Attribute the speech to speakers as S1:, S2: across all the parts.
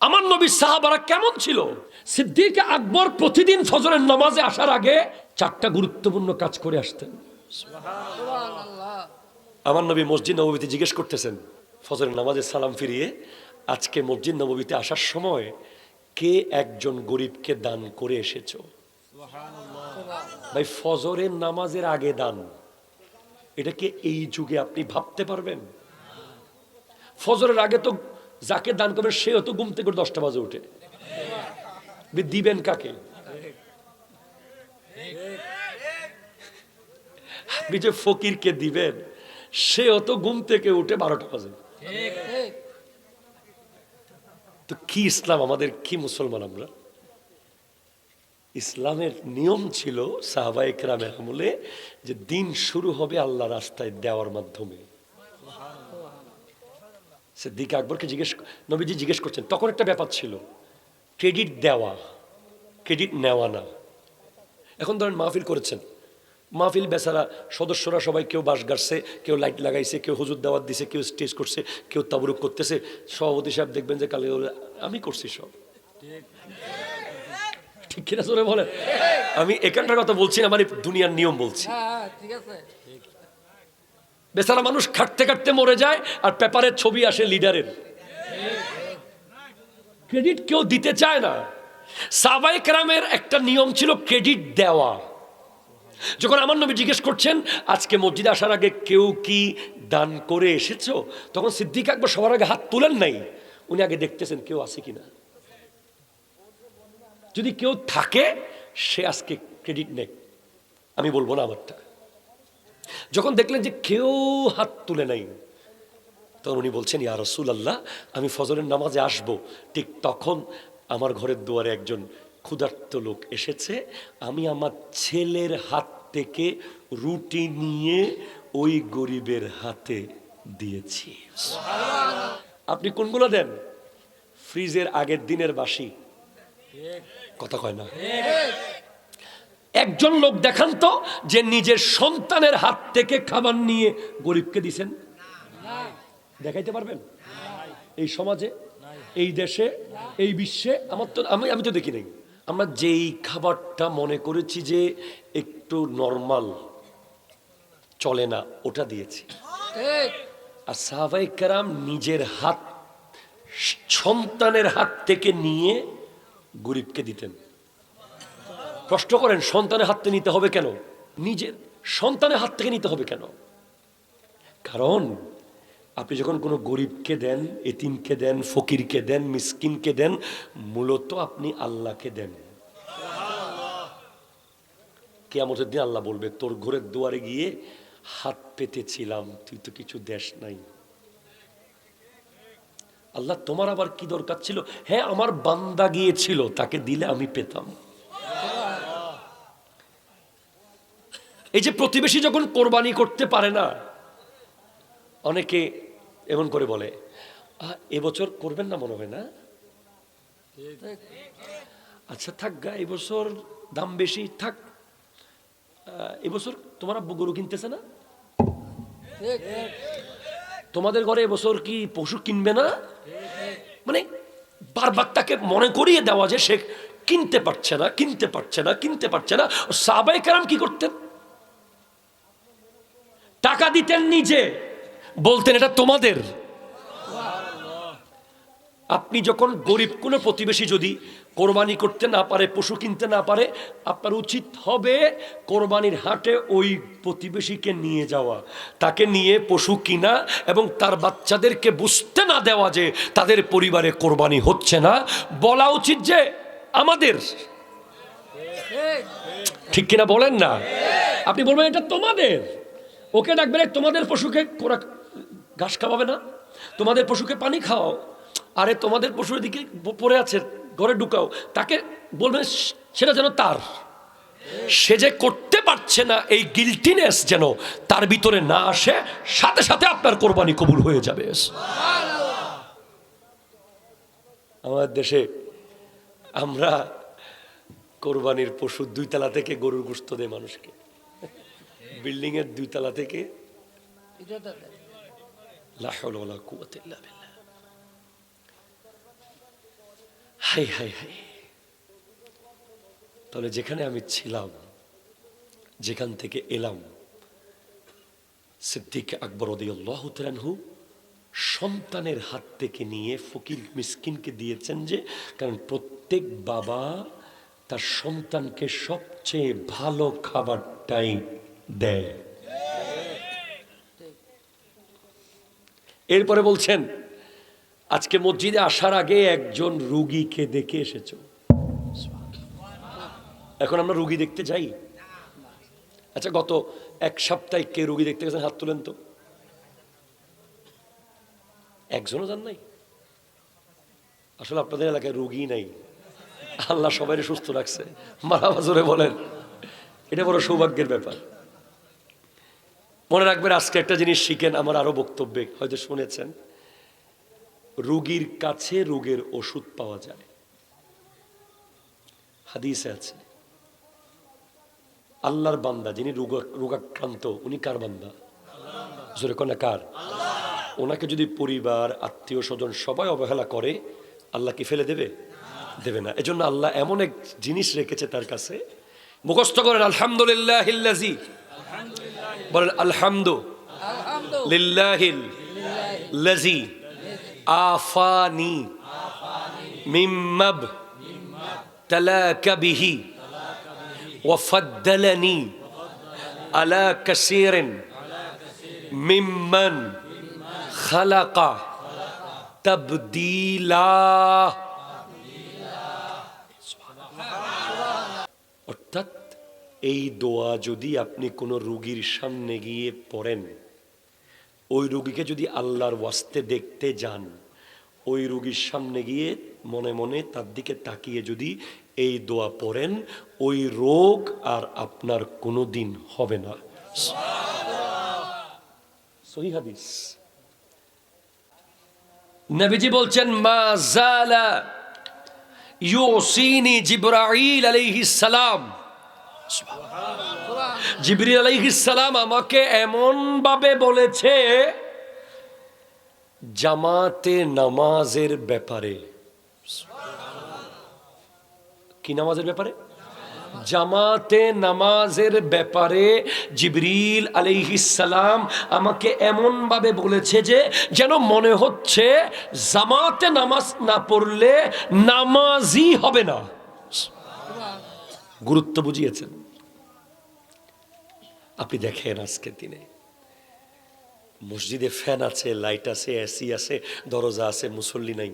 S1: আমার নবীর সাহাবারা কেমন ছিল? সিদ্দিক আকবর প্রতিদিন ফজরের নামাজে আসার আগে 4টা গুরুত্বপূর্ণ কাজ করে আসতেন। আমার নবী মসজিদ নববীতে জিজ্ঞেস করতেছেন ফজরের নামাজে সালাম ফিরিয়ে, আজকে মসজিদ নববীতে আসার সময় কে একজন গরিবকে দান করে এসেছো? ভাই, ফজরের নামাজের আগে দান, এটা কি এই যুগে আপনি ভাবতে পারবেন? ফজরের আগে তো যাকে দান করবেন সেও তো ঘুম থেকে 10টা বাজে উঠে, দিবেন কাকে? আপনি যে ফকিরকে দিবেন সেও তো ঘুম থেকে উঠে 12টা বাজে। তো কি ইসলাম আমাদের, কি মুসলমান আমরা? ইসলামের নিয়ম ছিল সাহাবায়ে কেরামের আমলে যে দিন শুরু হবে আল্লাহ রাস্তায় দেওয়ার মাধ্যমে। সিদ্দিক আকবরকে নবীজি জিজ্ঞেস করছেন, তখন একটা ব্যাপার ছিল ক্রেডিট দেওয়া, ক্রেডিট নেওয়া না। এখন ধরেন মাহফিল করেছেন, মাহফিল বেচারা সদস্যরা সবাই কেউ বাঁশ গাড়ছে, কেউ লাইট লাগাইছে, কেউ হুজুর দাওয়াত দিছে, কেউ স্টেজ করছে, কেউ তাবরুক করতেছে। সভাপতি সাহেব দেখবেন যে কালে আমি করছি সব, ঠিক কিনা জোরে বলেন? আমি এখানটার কথা বলছি না, মানে দুনিয়ার নিয়ম বলছি। বেচারা মানুষ খাটতে খাটতে মরে যায় আর পেপারের ছবি আসে লিডারের। ক্রেডিট কেউ দিতে চায় না। সাহাবায়ে কেরামের একটা নিয়ম ছিল ক্রেডিট দেওয়া। যখন আমার নবী জিজ্ঞেস করছেন আজকে মসজিদে আসার আগে কেউ কি দান করে এসেছো, তখন সিদ্দিক আকবর সবার আগে হাত তুলেন নাই, উনি আগে দেখতেছেন কেউ আছে কিনা। যদি কেউ থাকে সে আজকে ক্রেডিট নেই, আমি বলবো না আমারটা। যখন দেখলেন যে কেউ হাত তুলে নাই, তখন উনি বলছেন ইয়া রাসূলুল্লাহ, আমি ফজরের নামাজে আসব, ঠিক তখন আমার ঘরের দুয়ারে একজন ক্ষুধার্ত লোক এসেছে, আমি আমার ছেলের হাত থেকে রুটি নিয়ে ওই গরিবের হাতে দিয়েছি। আপনি কোনগুলো দেন? ফ্রিজের আগের দিনের বাসি, কথা কয় না। একজন লোক দেখান তো যে নিজের সন্তানের হাত থেকে খাবার নিয়ে গরিবকে দিছেন, দেখাইতে পারবেন? এই সমাজে, এই দেশে, এই বিশ্বে আমি তো দেখি নাই। আমরা যেই খাবারটা মনে করেছি যে একটু নরমাল চলে না, ওটা দিয়েছি। আর সাহাবায়ে কেরাম নিজের হাত, সন্তানের হাত থেকে নিয়ে গরিবকে দিতেন। প্রশ্ন করেন সন্তানের হাত থেকে নিতে হবে কেন? নিজের সন্তানের হাত থেকে নিতে হবে কেন? কারণ আপনি যখন কোনো গরিবকে দেন, এতিমকে দেন, ফকিরকে দেন, মিসকিনকে দেন, মূলত আপনি আল্লাহকে দেন। কিয়ামতের দিন আল্লাহ বলবে তোর ঘরের দুয়ারে গিয়ে হাত পেতেছিলাম, তুই তো কিছু দেশ নাই। আল্লাহ তোমার আবার কি দরকার ছিল? হ্যাঁ, আমার বান্দা গিয়েছিল, তাকে দিলে আমি পেতাম। এই যে প্রতিবেশী যখন কোরবানি করতে পারে না, অনেকে এমন করে বলে এবছর করবেন না মনে হয় না, আচ্ছা থাক গা, এবছর দাম বেশি থাক, এবছর তোমার আব্বু গরু কিনতেছে না, তোমাদের ঘরে এবছর কি পশু কিনবে না। মানে বারবার তাকে মনে করিয়ে দেওয়া যে সে কিনতে পারছে না, কিনতে পারছে না, কিনতে পারছে না। সাহাবায়ে কেরাম কি করতেন? টাকা দিতেন নিজে, বলতেন এটা তোমাদের। আপনি যখন গরিব কোনো প্রতিবেশী যদি কোরবানি করতে না পারে, পশু কিনতে না পারে, আপনার উচিত হবে কোরবানির হাটে ওই প্রতিবেশীকে নিয়ে যাওয়া, তাকে নিয়ে পশু কিনা এবং তার বাচ্চাদেরকে বুঝতে না দেওয়া যে তাদের পরিবারে কোরবানি হচ্ছে না। বলা উচিত যে আমাদের, ঠিক কিনা বলেন না? আপনি বলবেন এটা তোমাদের, ওকে ডাকবেন তোমাদের পশুকে ঘাস খাওয়াবে না, তোমাদের পশুকে পানি খাওয়াও, আরে তোমাদের পশুর দিকে পড়ে আছে ঘরে ঢুকাও, তাকে বলবেন সেটা যেন তার, সে যে করতে পারছে না এই গিল্টিনেস যেন তার ভিতরে না আসে, সাথে সাথে আপনার কোরবানি কবুল হয়ে যাবে। আমাদের দেশে আমরা কোরবানির পশু 2 তলা থেকে গরুর গোশত দেয় মানুষকে, বিল্ডিং এর 2 তলা থেকে। লা হাওলা ওয়ালা কুওয়াতা ইল্লা বিল্লাহ। হাই হাই হাই, তাহলে যেখানে আমি ছিলাম, যেখান থেকে এলাম, সিদ্দিক আকবর রাদিয়াল্লাহু তাআলা আনহু সন্তানের হাত থেকে নিয়ে ফকির মিসকিনকে দিয়েছেন, যে কারণ প্রত্যেক বাবা তার সন্তানকে সবচেয়ে ভালো খাবারটাই দেয়। এরপরে বলছেন, আজকে মসজিদে আসার আগে একজন রুগীকে দেখে এসেছো। এখন আমরা রুগী দেখতে যাই? আচ্ছা, গত এক সপ্তাহে কে রুগী দেখতে গেছেন? হাত তুলেন তো। একজনও যান নাই? আসলে আপনাদের এলাকায় রুগী নাই, আল্লাহ সবাই সুস্থ রাখছে। মারাবা জোরে বলেন, এটা বড় সৌভাগ্যের ব্যাপার। মনে রাখবেন, আজকে একটা জিনিস শিখেন, আমার আরো বক্তব্যে হয়তো শুনেছেন, রুগীর কাছে রোগের ওষুধ পাওয়া যায়। হাদিসে আছে, আল্লাহর বান্দা যিনি রোগাক্রান্ত, উনি কার বান্দা? জোরে কোন কার? ওনাকে যদি পরিবার, আত্মীয় স্বজন সবাই অবহেলা করে, আল্লাহ কি ফেলে দেবে? দেবে না। এজন্য আল্লাহ এমন এক জিনিস রেখেছে তার কাছে, মুখস্থ করেন, আলহামদুলিল্লাহিল্লাযী, বলেন আলহামদুলিল্লাহিল্লাযী আফানি মিম্মাব তালাকা বিহি ওয়া ফাদ্দালানি আলা কাসীরিন মিম্মান খালাকা তাবদীলা। অর্থাৎ এই দোয়া যদি আপনি কোনো রোগীর সামনে গিয়ে পড়েন, ওই রোগীকে যদি আল্লাহর ওয়াস্তে দেখতে যান, ওই রোগীর সামনে গিয়ে মনে মনে তার দিকে তাকিয়ে যদি এই দোয়া পড়েন, ওই রোগ আর আপনার কোনোদিন হবে না। সহিহ হাদিস। নবীজি বলছেন, মা জালা ইউসিনি জিবরাইল আলাইহিস সালাম, জিবরিল আলাইহিস সালাম আমাকে এমন ভাবে বলেছে জামাতে নামাজের ব্যাপারে। কি নামাজের ব্যাপারে? জামাতে নামাজের ব্যাপারে জিবরিল আলাইহিস সালাম আমাকে এমন ভাবে বলেছে যে যেন মনে হচ্ছে জামাতে নামাজ না পড়লে নামাজই হবে না। গুরুত্ব বুঝিয়েছেন। আপনি দেখেন, আজকের দিনে মসজিদে ফ্যান আছে, লাইট আছে, এসি আছে, দরজা আছে, মুসল্লি নাই।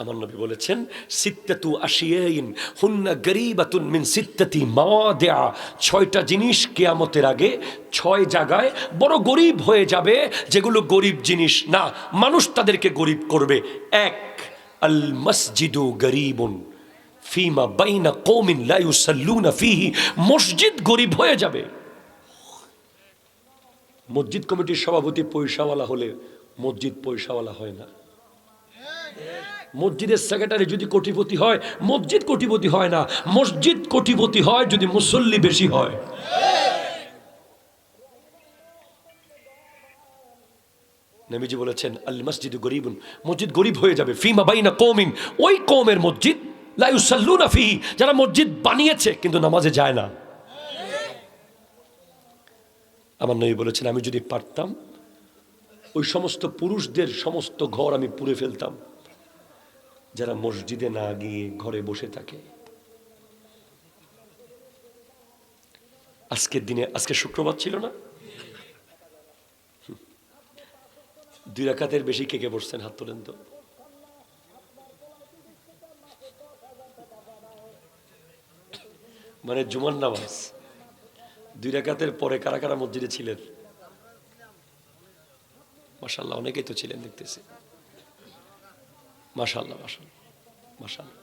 S1: আমার নবী বলেছেন, সিত্তাতু আশিয়াইন হুন্না গরীবাতুন মিন সিত্তাতি মাওয়াদিআ, 6টা জিনিস কিয়ামতের আগে 6 জায়গায় বড় গরিব হয়ে যাবে, যেগুলো গরিব জিনিস না, মানুষ তাদেরকে গরিব করবে। 1, আল মসজিদু গরীবুন ফিমা বাইনা কওমিন লা ইউসাল্লুনা ফিহি, মসজিদ গরিব হয়ে যাবে। মসজিদ কমিটির সভাপতি পয়সাওয়ালা হলে মসজিদ পয়সাওয়ালা হয় না। মসজিদের সেক্রেটারি যদি কোটিপতি হয়, মসজিদ কোটিপতি হয় না। মসজিদ কোটিপতি হয় যদি মুসল্লি বেশি হয়। নবীজি বলেছেন, আল মসজিদু গরীবুন, মসজিদ গরিব হয়ে যাবে, ফিমা বাইনা কওমিন, ওই কওমের মসজিদ, লা ইউসাল্লুনা ফিহি, যারা মসজিদ বানিয়েছে কিন্তু নামাজে যায় না। আমার নবী বলেছেন, আমি যদি পারতাম ওই সমস্ত পুরুষদের সমস্ত ঘর আমি পুড়ে ফেলতাম যারা মসজিদে না গিয়ে ঘরে বসে থাকে। আজকের দিনে, আজকে শুক্রবার ছিল না, 2 রাকাতের বেশি কে কে বসছেন? হাত তোলেন তো। মানে জুমার নামাজ 2 রাকাতের পরে কারা কারা মসজিদে ছিলেন? মাশাআল্লাহ, অনেকেই তো ছিলেন দেখতেছি। মাশাআল্লাহ, মাশাআল্লাহ, মাশাআল্লাহ,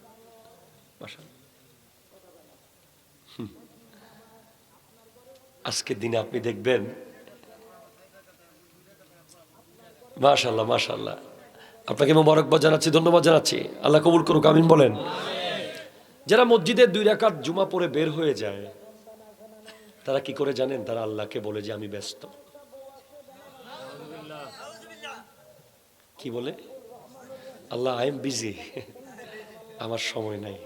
S1: মাশাআল্লাহ। আজকের দিনে আপনি দেখবেন, মাশাআল্লাহ, মাশাআল্লাহ, আপনাকে মোবারকবাদ জানাচ্ছি, ধন্যবাদ জানাচ্ছি, আল্লাহ কবুল করুক, আমিন বলেন। যারা মসজিদে 2 রাকাত জুমা পড়ে বের হয়ে যায়, তারা কি করে জানেন? তারা আল্লাহকে বলে যে আমি ব্যস্ত। কি বলে? আল্লাহ আই এম বিজি, আমার সময় নাই।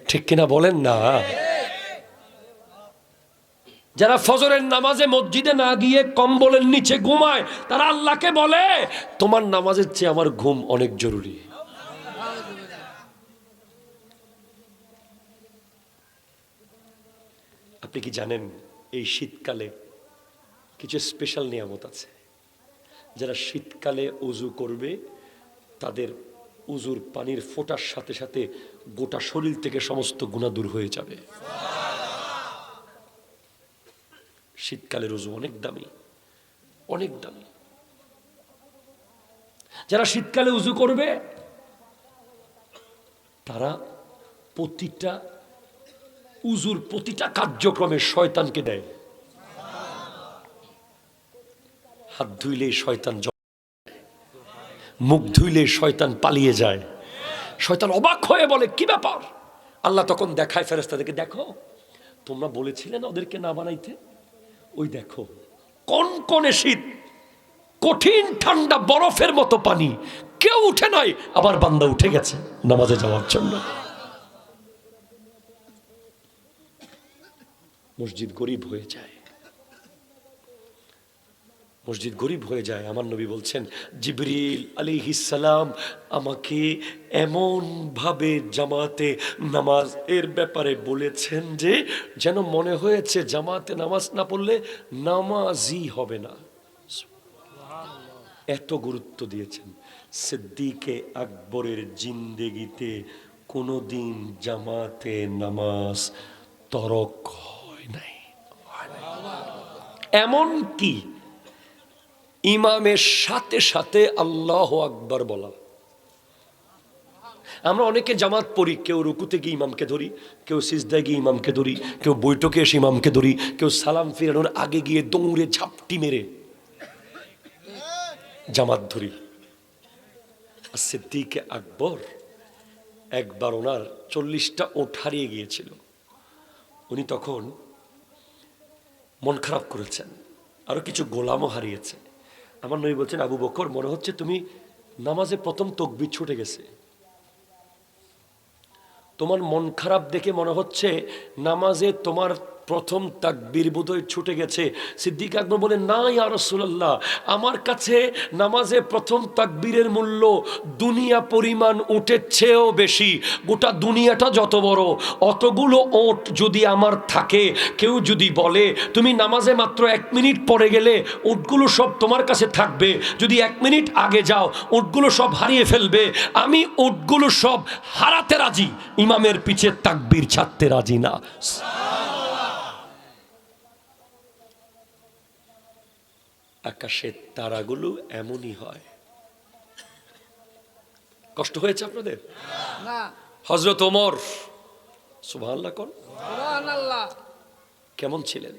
S1: ঠিক কিনা বলেন না? যারা ফজরের নামাজে মসজিদে না গিয়ে কম্বলের নিচে ঘুমায়, তারা আল্লাহকে বলে তোমার নামাজের চেয়ে আমার ঘুম অনেক জরুরি। আপনি কি জানেন এই শীতকালে কিছু স্পেশাল নিয়ামত আছে? যারা শীতকালে উজু করবে তাদের উজুর পানির ফোঁটার সাথে সাথে গোটা শরীর থেকে সমস্ত গুনাহ দূর হয়ে যাবে। শীতকালের উজু অনেক দামি, অনেক দামি। যারা শীতকালে উজু করবে তারা প্রতিটা উজুর প্রতিটা কার্যক্রমে শয়তানকে দেয়। হাত ধুইলে শয়তান, মুখ ধুইলে শয়তান পালিয়ে যায়। শয়তান অবাক হয়ে বলে কি ব্যাপার? আল্লাহ তখন দেখায় ফেরেশতাদেরকে, দেখো তোমরা বলেছিলে না ওদেরকে না বানাইতে, ওই দেখো কনকনে শীত, কঠিন ঠান্ডা, বরফের মতো পানি, কেউ উঠে নাই, আবার বান্দা উঠে গেছে নামাজে যাওয়ার জন্য। মসজিদ গরিব হয়ে যায়, মসজিদ গরিব হয়ে যায়। আমার নবী বলছেন জিবরিল আলাইহিস সালাম আমাকে এমন ভাবে জামাতে নামাজ এর ব্যাপারে বলেছেন যে যেন মনে হয়েছে জামাতে নামাজ না পড়লে নামাজই হবে না। এত গুরুত্ব দিয়েছেন। সিদ্দিকে আকবরের জিন্দেগিতে কোনোদিন জামাতে নামাজ তরক হয় নাই। এমন কি ইমামের সাথে সাথে আল্লাহ আকবার বলা। আমরা অনেকে জামাত পড়ি, কেউ রুকুতে গিয়ে ইমামকে ধরি, কেউ সিজদায় গিয়ে ইমামকে ধরি, কেউ বৈঠকে এসে ইমামকে ধরি, কেউ সালাম ফিরানোর আগে গিয়ে দৌড়ে ঝাপটি মেরে জামাত ধরি। আর সিদ্দিকে আকবর একবার ওনার 40টা ওট হারিয়ে গিয়েছিল। উনি তখন মন খারাপ করেছেন, আরো কিছু গোলামও হারিয়েছে। আমার নবী বলছেন আবু বকর মনে হচ্ছে তুমি নামাজে প্রথম তাকবীর ছুটে গেছে, তোমার মন খারাপ দেখে মনে হচ্ছে নামাজে তোমার প্রথম তাকবীর বোধহয় ছুটে গেছে। সিদ্দিক আকবর বলেন না ইয়া রাসূলুল্লাহ, আমার কাছে নামাজে প্রথম তাকবীরের মূল্য দুনিয়া পরিমাণ উটের চেয়েও বেশি। গোটা দুনিয়াটা যত বড়, অতগুলো ওট যদি আমার থাকে, কেউ যদি বলে তুমি নামাজে মাত্র 1 মিনিট পরে গেলে উটগুলো সব তোমার কাছে থাকবে, যদি 1 মিনিট আগে যাও উটগুলো সব হারিয়ে ফেলবে, আমি উটগুলো সব হারাতে রাজি, ইমামের পিছে তাকবীর ছাড়তে রাজি না। আকাশের তারাগুলো এমনই হয়। কষ্ট হয়েছে আপনাদের? না। হযরত ওমর সুবহানাল্লাহ কোন সুবহানাল্লাহ কেমন ছিলেন,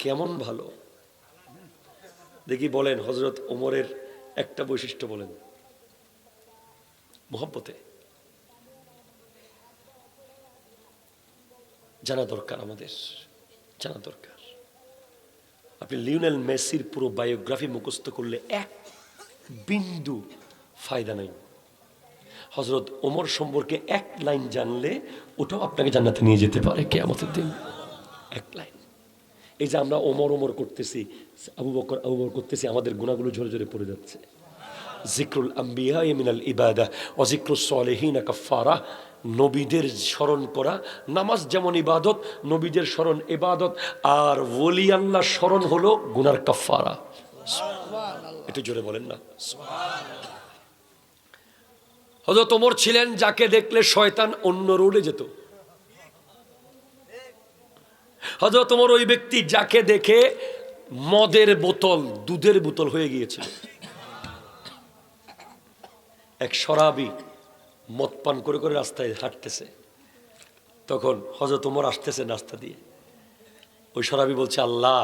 S1: কেমন ভালো দেখি বলেন। হযরত ওমরের একটা বৈশিষ্ট্য বলেন, মুহাব্বতে। জানা দরকার, আমাদের জানা দরকার। আপনি লিওনেল মেসির পুরো বায়োগ্রাফি মুখস্থ করলে এক বিন্দু ফায়দা নাই। হযরত ওমর সম্পর্কে এক লাইন জানলে ওটাও আপনাকে জান্নাতে নিয়ে যেতে পারে কিয়ামতের দিন। এক লাইন। এই যে আমরা ওমর ওমর করতেছি, আবু বকর আবু বকর করতেছি, আমাদের গুনাহগুলো ঝরে ঝরে পড়ে যাচ্ছে। জিক্রুল আম্বিয়া মিনাল ইবাদা ওয়া জিক্রুস সালিহিন কাফারা। নবীদের স্মরণ করা, নামাজ যেমন ইবাদত, নবীদের স্মরণ ইবাদত, আর ওলি আল্লাহর স্মরণ হলো গুনার কাফারা। একটু জোরে বলেন না সুবহানাল্লাহ। হযরত ওমর ছিলেন যাকে দেখলে শয়তান অন্য রোডে যেত। হযরত ওমর ওই ব্যক্তি যাকে দেখে মদের বোতল দুধের বোতল হয়ে গিয়েছিল। এক শরাবী মদ পান করে করে রাস্তায় হাঁটতেছে, তখন হযরত ওমর আসতেছে রাস্তা দিয়ে। ওই শরাবী বলছে আল্লাহ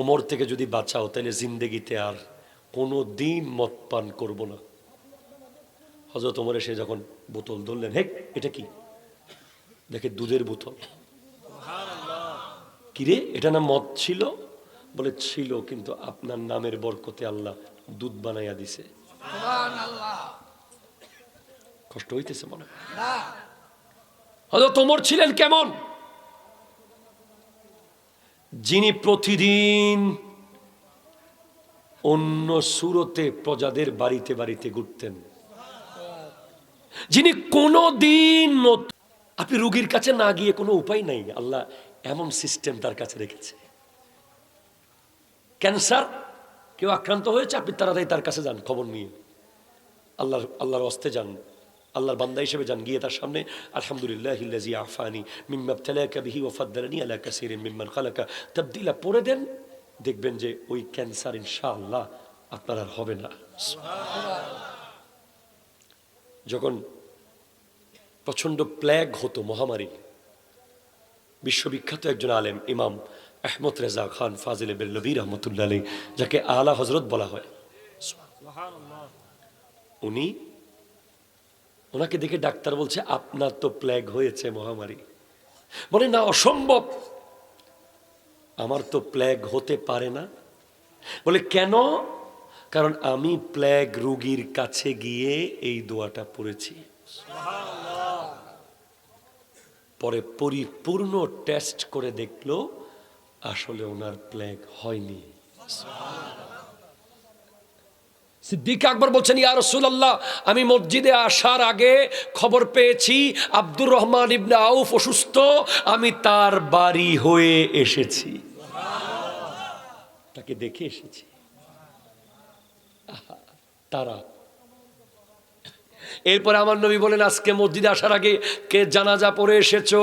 S1: ওমর থেকে যদি বাঁচাও তাহলে জিন্দেগিতে আর কোনো দিন মদ পান করব না। হযরত ওমর এসে যখন বোতল ধরলেন, হে এটা কি? দেখে দুধের বোতল। কিরে, এটা না মদ ছিল? বলে ছিল, কিন্তু আপনার নামের বরকতে আল্লাহ দুধ বানাইয়া দিছে। কষ্ট হইতেছে মনে হয়। হযরত ওমর ছিলেন কেমন? যিনি প্রতিদিন অন্য সুরতে প্রজাদের বাড়িতে বাড়িতে ঘুরতেন, যিনি কোনদিন, আপনি রোগীর কাছে না গিয়ে কোনো উপায় নাই, আল্লাহ এমন সিস্টেম তার কাছে রেখেছে। ক্যান্সার কেউ আক্রান্ত হয়েছে, আপনি তাড়াতাড়ি তার কাছে যান, খবর নিয়ে আল্লাহর হস্তে যান, আল্লাহর বান্দা হিসেবে যান, গিয়ে তার সামনে আলহামদুলিল্লাহিল্লাযী আফানি মিম্মা ইবতালাকা বিহি ওয়া ফাদ্দালানি আলা কাসীরিন মিম্মান খালাকা তাবদীলা পড়ে দেন, দেখবেন যে ওই ক্যান্সার ইনশাআল্লাহ আপনার আর হবে না। যখন প্রচন্ড প্লেগ হতো, মহামারী, বিশ্ববিখ্যাত একজন আলেম ইমাম আহমদ রেজা খান ফাজিল বেরলভী রহমতুল্লাহ আলাইহি, যাকে আলা হযরত বলা হয়, ওনাকে দেখে ডাক্তার বলছে আপনার তো প্লেগ হয়েছে, মহামারী। বলে না, অসম্ভব, আমার তো প্লেগ হতে পারে না। বলে কেন? কারণ আমি প্লেগ রোগীর কাছে গিয়ে এই দোয়াটা পড়েছি। পরে পরিপূর্ণ টেস্ট করে দেখলো আসলে ওনার প্লেগ হয়নি। সিদ্দিক আকবর বলছেন, ইয়া রাসূলুল্লাহ, আমি মসজিদে আসার আগে খবর পেয়েছি আব্দুর রহমান ইবনে আউফ অসুস্থ, আমি তার বাড়ি হয়ে এসেছি, তাকে দেখে এসেছি। তারা এরপরে আমার নবী বলেন, আজকে মসজিদে আসার আগে কে জানাজা পড়ে এসেছো?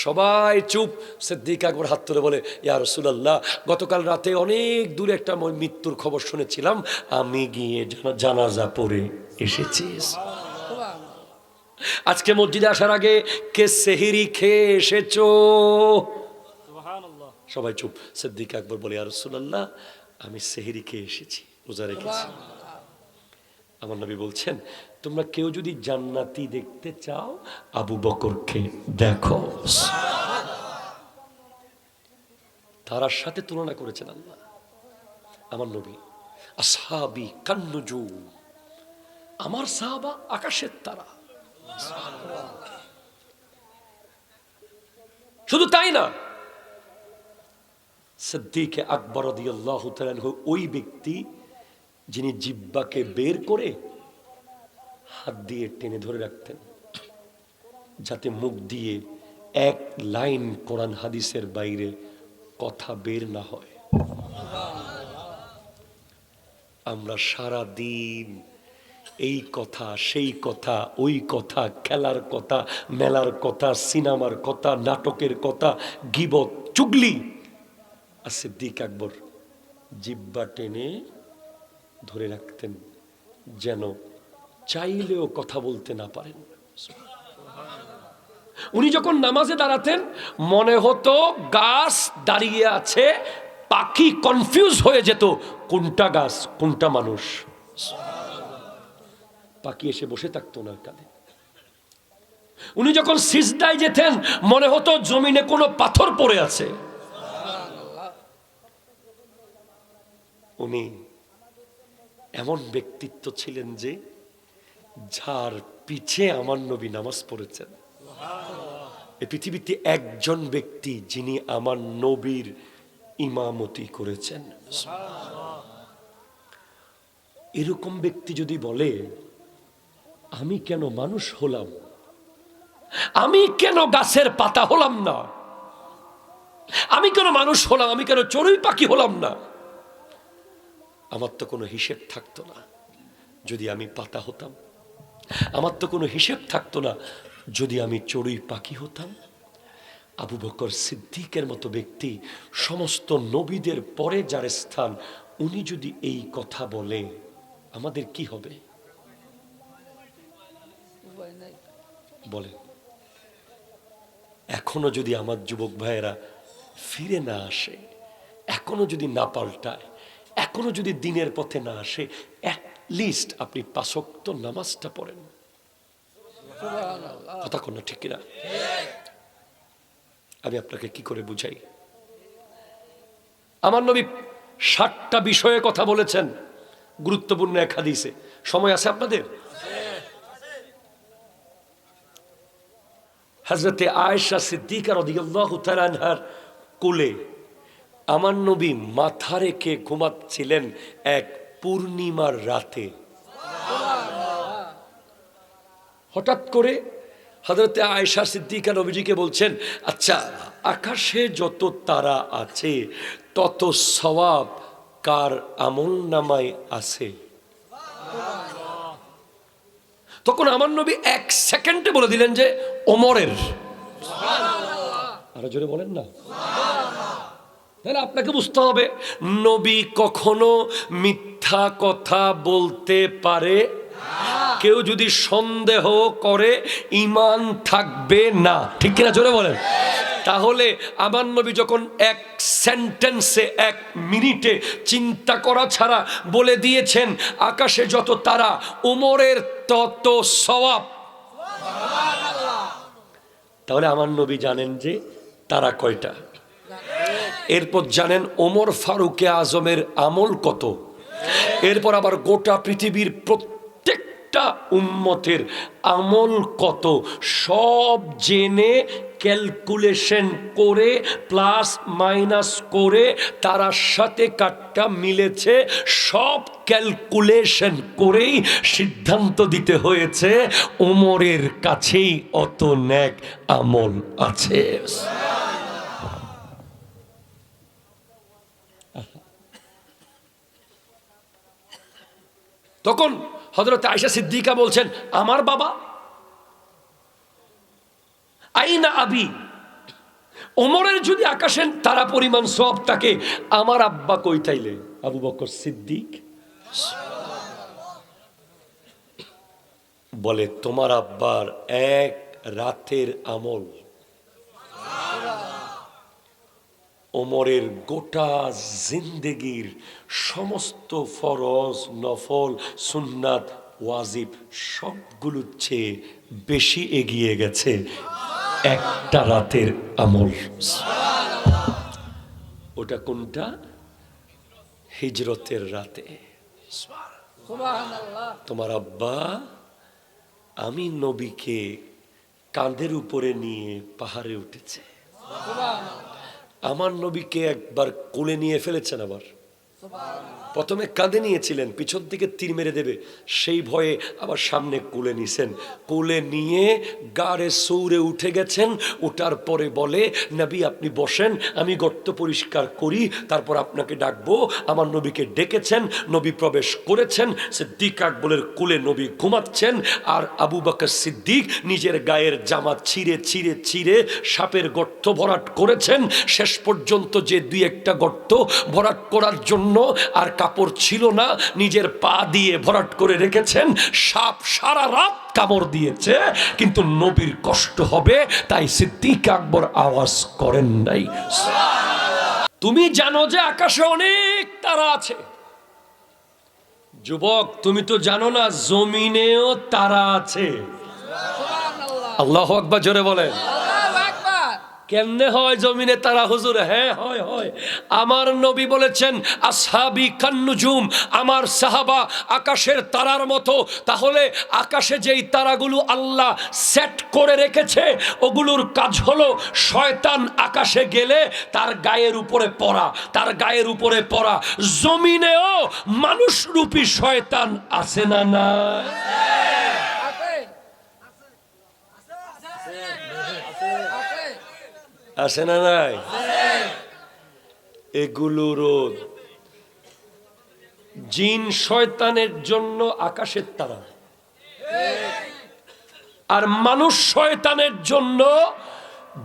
S1: সবাই চুপ। সিদ্দিক আকবর হাত তুলে বলে, ইয়া রাসূলুল্লাহ, গতকাল রাতে অনেক দূরে একটা মৃত্যুর খবর শুনেছিলাম, আমি গিয়ে জানাজা পড়ে এসেছি। আজকে মসজিদে আসার আগে কে সেহরি খেয়ে এসেছো? সবাই চুপ। সিদ্দিক আকবর বলে, ইয়া রাসূলুল্লাহ, আমি সেহরি খেয়ে এসেছি, রোজা রেখেছি। আমার নবী বলছেন, তোমরা কেউ যদি জান্নাতি দেখতে চাও, আবু বকরকে দেখো। তারার সাথে তুলনা করেছেন আল্লাহ। আমার নবী, আসহাবি কান্নুজুম, আমার সাহাবা আকাশের তারা। শুধু তাই না, সিদ্দিক আকবর রাদিয়াল্লাহু তাআলা আনহু ওই ব্যক্তি যিনি জিহ্বাকে বের করে হাত দিয়ে টেনে ধরে রাখতেন, যাতে মুখ দিয়ে এক লাইন কোরআন হাদিসের বাইরে কথা বের না হয়। আমরা সারা দিন এই কথা সেই কথা, ওই কথা, খেলার কথা, মেলার কথা, সিনেমার কথা, নাটকের কথা, গীবত, চুগলি। আর সিদ্দিক আকবর জিহ্বা টেনে ধরে রাখতেন, যেন চাইলেও কথা বলতে না পারেন। উনি যখন নামাজে দাঁড়াতেন, মনে হতো গাছ দাঁড়িয়ে আছে, পাখি কনফিউজ হয়ে যেত কোনটা গাছ কোনটা মানুষ। পাখি এসে বসে থাকতো ওনার কাঁধে। উনি যখন সিজদায় যেতেন, মনে হতো জমিনে কোনো পাথর পড়ে আছে। উনি এমন ব্যক্তিত্ব ছিলেন যে যার পিছে আমার নবী নামাজ পড়েছেন। এই পৃথিবীতে একজন ব্যক্তি যিনি আমার নবীর ইমামতি করেছেন। এরকম ব্যক্তি যদি বলে, আমি কেন মানুষ হলাম, আমি কেন গাছের পাতা হলাম না, আমি কেন মানুষ হলাম, আমি কেন চড়ুই পাখি হলাম না, আমার তো কোনো হিসেব থাকতো না যদি আমি পাতা হতাম, আমার তো কোনো হিসেব থাকতো না যদি আমি চড়ুই পাখি হতাম। আবু বকর সিদ্দিকের মতো ব্যক্তি, সমস্ত নবীদের পরে যার স্থান, উনি যদি এই কথা বলে, আমাদের কি হবে বলেন? এখনো যদি আমার যুবক ভাইয়েরা ফিরে না আসে, এখনো যদি না পাল্টায়, এখনো যদি দিনের পথে না আসে, লিস্ট আপনি 5 ওয়াক্ত নামাজটা পড়েন। কথা কোন ঠিক কিনা? আমি আপনাকে কি করে বুঝাই? আমার নবী 60টা বিষয়ে কথা বলেছেন, গুরুত্বপূর্ণ এক হাদিসে। সময় আছে আপনাদের? হযরতে আয়েশা সিদ্দিকা রাদিয়াল্লাহু তাআলা আনহার কোলে আমার নবী মাথা রেখে ঘুমাচ্ছিলেন এক পূর্ণিমার রাতে। হঠাৎ করে হযরতে আয়েশা সিদ্দিকা নবীজিকে বলছেন, আচ্ছা, আকাশে যত তারা আছে তত সওয়াব কার আমল নামায় আছে? তখন আমার নবী 1 সেকেন্ডে বলে দিলেন যে ওমরের। আরো জোরে বলেন না। তাহলে আপনাকে বুঝতে হবে, নবী কখনো মিথ্যা কথা বলতে পারে। কেউ যদি সন্দেহ করে ঈমান থাকবে না, ঠিক কিনা জোরে বলেন। তাহলে আমার নবী যখন 1 সেন্টেন্সে 1 মিনিটে চিন্তা করা ছাড়া বলে দিয়েছেন আকাশে যত তারা ওমরের তত সওয়াব, তাহলে আমার নবী জানেন যে তারা কয়টা। এরপর জানেন ওমর ফারুকে আজমের আমল কত। এরপর আবার গোটা পৃথিবীর প্রত্যেকটা উম্মতের আমল কত, সব জেনে ক্যালকুলেশন করে প্লাস মাইনাস করে তারার সাথে কাটটা মিলেছে, সব ক্যালকুলেশন করেই সিদ্ধান্ত দিতে হয়েছে ওমরের কাছেই অত নেক আমল আছে। তখন হযরত আয়েশা সিদ্দিকা বলছেন, আমার বাবা আইনা আবি, ওমরের যদি আকাশের তারা পরিমাণ সওয়াব থাকে, আমার আব্বা কই তাইলে? আবু বকর সিদ্দিক। বলে তোমার আব্বার এক রাতের আমল ওমরের গোটা জিন্দেগির সমস্ত ফরজ, নফল, সুন্নাত, ওয়াজিব সবগুলোর চেয়ে বেশি এগিয়ে গেছে একটা রাতের আমল। ওটা কোনটা? হিজরতের রাতে। তোমার আব্বা আমি নবীকে কাঁধের উপরে নিয়ে পাহাড়ে উঠেছে, আমার নবীকে একবার কোলে নিয়ে ফেলেছেন, আবার প্রথমে কাঁধে নিয়েছিলেন, পিছন থেকে তীর মেরে দেবে সেই ভয়ে আবার সামনে কোলে নিয়েছেন। কোলে নিয়ে গাড়ে সৌরে উঠে গেছেন। ওঠার পরে বলে, নবী আপনি বসেন, আমি গর্ত পরিষ্কার করি, তারপর আপনাকে ডাকবো। আমার নবীকে ডেকেছেন, নবী প্রবেশ করেছেন। সিদ্দিক আকবরের কোলে নবী ঘুমাচ্ছেন, আর আবু বকর সিদ্দিক নিজের গায়ের জামা ছিঁড়ে ছিঁড়ে ছিঁড়ে সাপের গর্ত ভরাট করেছেন। শেষ পর্যন্ত যে 2-1টা গর্ত ভরাট করার জন্য আর কাপড় ছিল না, নিজের পা দিয়ে ভরাট করে রেখেছেন। সাপ সারা রাত কামড় দিয়েছে, কিন্তু নবীর কষ্ট হবে তাই সিদ্দিক আকবর আওয়াজ করেন নাই। তুমি জানো যে আকাশে অনেক তারা আছে। যুবক, তুমি তো জানো না জমিনেও তারা আছে। আল্লাহু আকবার জোরে বলেন। কেমনে হয় জমিনে তারা হুজুর? হ্যাঁ হয় হয়। আমার নবী বলেছেন আসহাবি কান্নুজুম, আমার সাহাবা আকাশের তারার মতো। তাহলে আকাশে যেই তারাগুলো আল্লাহ সেট করে রেখেছে ওগুলোর কাজ হলো শয়তান আকাশে গেলে তার গায়ের উপরে পড়া, তার গায়ের উপরে পড়া। জমিনেও মানুষরূপী শয়তান আছে না? না আছে না নাই? এগুলোরও জিন শয়তানের জন্য আকাশের তারা, আর মানুষ শয়তানের জন্য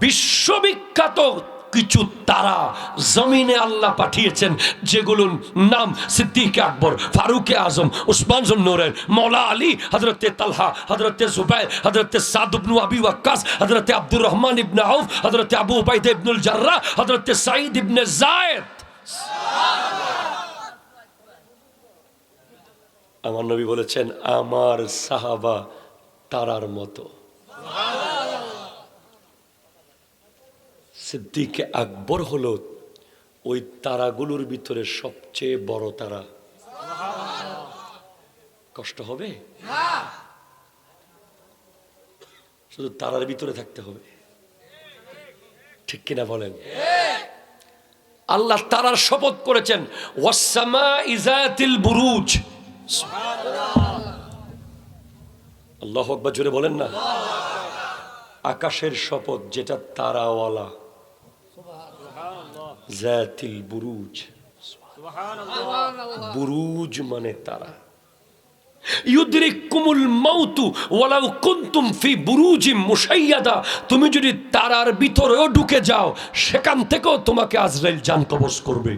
S1: বিশ্ববিখ্যাত কিছু তারা জমিনে আল্লাহ পাঠিয়েছেন, যেগুলোর নাম সিদ্দিক আকবর, ফারুক আজম, উসমান জুন্নুরের, মৌলা আলী, হযরতে তালহা, হযরতে জুবাইর, হযরতে সাদ ইবনে আবি ওয়াক্কাস, হযরতে আব্দুর রহমান ইবনে আউফ, হযরতে আবু উবাইদা ইবনুল জাররাহ, হযরতে সাঈদ ইবনে যায়েদ। আমার নবী বলেছেন আমার সাহাবা তারার মতো। সিদ্দিক আকবর হলো ওই তারাগুলোর ভিতরে সবচেয়ে বড় তারা। কষ্ট হবে? শুধু তারার ভিতরে থাকতে হবে, ঠিক কিনা বলেন? আল্লাহ তারার শপথ করেছেন, ওয়াসসামাই যাতিল বুরুজ। আল্লাহু আকবার, জোরে বলেন না। আকাশের শপথ যেটা তারাওয়ালা, যাতিল বুরুজ। বুরুজ মানে তারা। ইউদরিকুমুল মাউতু ওয়ালাউ কুনতুম ফি বুরুজিম মুশাইয়াদা, তুমি যদি তারার ভিতরেও ঢুকে যাও সেখান থেকেও তোমাকে আজরাইল জান কবজ করবে।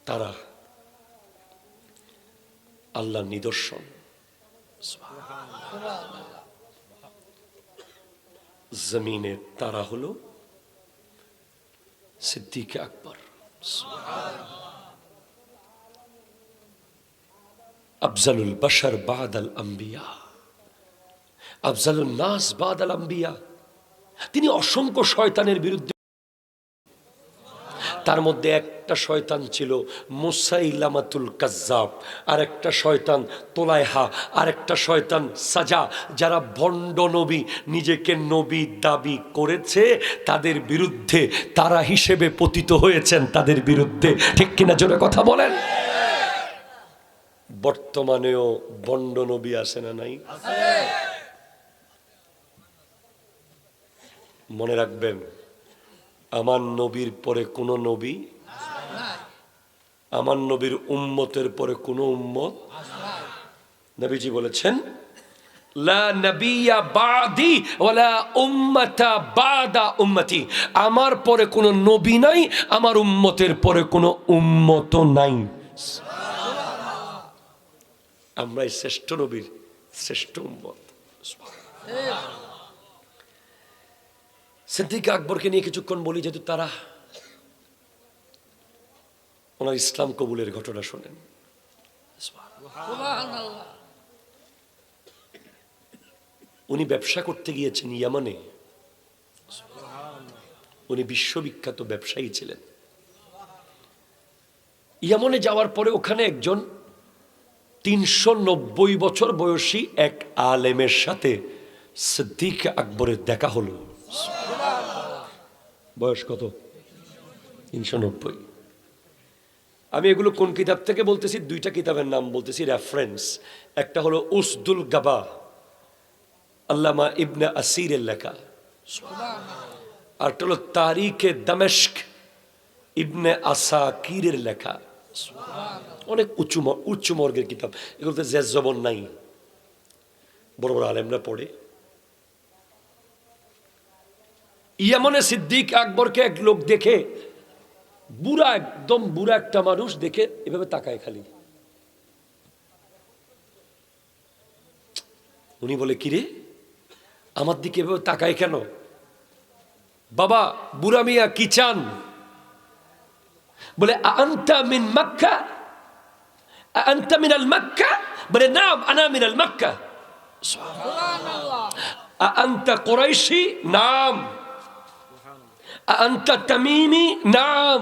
S1: তারা আল্লাহর নিদর্শন। জমিনে তারা হলো সিদ্দিক আকবর, আফজালুল বাশার বাদাল আম্বিয়া, আফজালুন নাস বাদাল আম্বিয়া। তিনি অসংখ্য শয়তানের বিরুদ্ধে, তার মধ্যে একটা শয়তান ছিল মুসাইলামাতুল কাজ্জাব, আর একটা শয়তান তোলাইহা, আর একটা শয়তান সাজা। যারা ভণ্ড নবী, নিজেকে নবী দাবি করেছে, তাদের বিরুদ্ধে তারা হিসেবে পতিত হয়েছেন, তাদের বিরুদ্ধে, ঠিক কিনা জোরে কথা বলেন? বর্তমানেও ভণ্ড নবী আছে না নাই? মনে রাখবেন, আমার নবীর পরে কোন নবী, আমার নবীর উম্মতের পরে কোন উম্মত। নবীজি বলেছেন, লা নবিয়্যা বাদি ওয়ালা উম্মাতা বাদা উম্মতি, আমার পরে কোন নবী নাই, আমার উম্মতের পরে কোন উম্মত নাই। আমরাই শ্রেষ্ঠ নবীর শ্রেষ্ঠ উম্মত। সিদ্দিক আকবরকে নিয়ে কিছুক্ষণ বলি, যেহেতু তারা, ওনার ইসলাম কবুলের ঘটনা শোনেন। উনি ব্যবসা করতে গিয়েছেন ইয়ামানে। উনি বিশ্ববিখ্যাত ব্যবসায়ী ছিলেন। ইয়ামানে যাওয়ার পরে ওখানে একজন 390 বছর বয়সী এক আলেমের সাথে সিদ্দিক আকবরের দেখা হলো। বয়স কত? 390। আমি এগুলো কোন কিতাব থেকে বলতেছি? দুইটা কিতাবের নাম বলতেছি রেফারেন্স। একটা হলো উসদুল গাবা, আল্লামা ইবনে আসিরের লেখা, আর একটা হলো তারিখে দামেস্ক, ইবনে আসাকিরের লেখা। অনেক উচ্চ মর্গের কিতাব, এগুলোতে জেজ জবর নাই, বড় বড় আলেমরা পড়ে। ইয়ামানে সিদ্দিক আকবরকে এক লোক দেখে, বুড়া, একদম বুড়া একটা মানুষ দেখে এভাবে তাকায় খালি। উনি বলে, কিরে আমার দিকে এভাবে তাকায় কেন? বাবা বুড়া মিয়া কি চান? বলে, আনতা মিন মক্কা, আনতা মিনাল মক্কা? বলে, নাম আনা মিনাল মক্কা। সুবহানাল্লাহ। আনতা কুরাইশি? নাম। আনতা তামিমি? নাম।